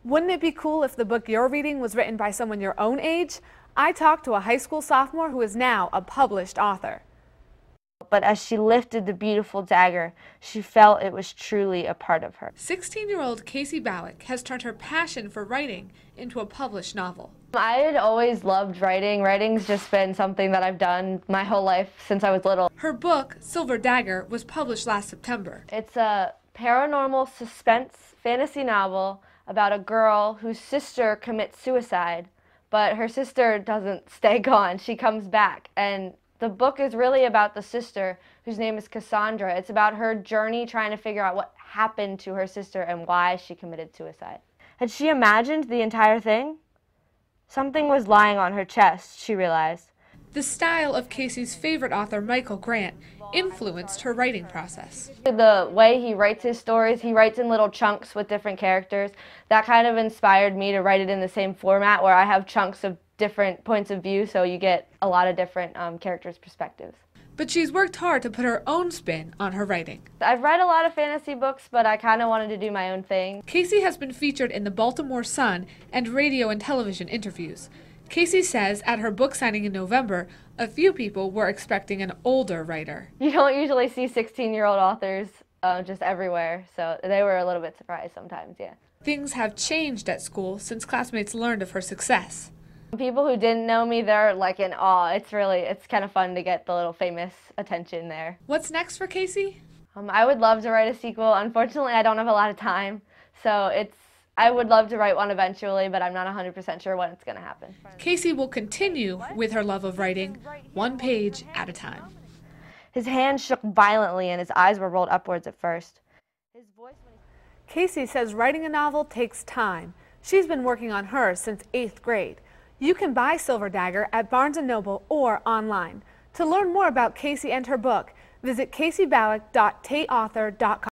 Wouldn't it be cool if the book you're reading was written by someone your own age? I talked to a high school sophomore who is now a published author. But as she lifted the beautiful dagger, she felt it was truly a part of her. 16-year-old Casey Ballack has turned her passion for writing into a published novel. I had always loved writing. Writing's just been something that I've done my whole life since I was little. Her book, Silver Dagger, was published last September. It's a paranormal suspense fantasy novel about a girl whose sister commits suicide, but her sister doesn't stay gone. She comes back, and the book is really about the sister, whose name is Cassandra. It's about her journey trying to figure out what happened to her sister and why she committed suicide. Had she imagined the entire thing? Something was lying on her chest, she realized. The style of Casey's favorite author, Michael Grant, influenced her writing process. The way he writes his stories, he writes in little chunks with different characters. That kind of inspired me to write it in the same format where I have chunks of different points of view, so you get a lot of different characters' perspectives. But she's worked hard to put her own spin on her writing. I've read a lot of fantasy books, but I kind of wanted to do my own thing. Casey has been featured in the Baltimore Sun and radio and television interviews. Casey says at her book signing in November, a few people were expecting an older writer. You don't usually see 16-year-old authors just everywhere, so they were a little bit surprised sometimes, yeah. Things have changed at school since classmates learned of her success. People who didn't know me, they're like in awe. It's kind of fun to get the little famous attention there. What's next for Casey? I would love to write a sequel. Unfortunately, I don't have a lot of time, so I would love to write one eventually, but I'm not 100% sure when it's going to happen. Casey will continue with her love of writing, one page at a time. His hands shook violently and his eyes were rolled upwards at first. Casey says writing a novel takes time. She's been working on hers since 8th grade. You can buy Silver Dagger at Barnes & Noble or online. To learn more about Casey and her book, visit caseyballack.tateauthor.com.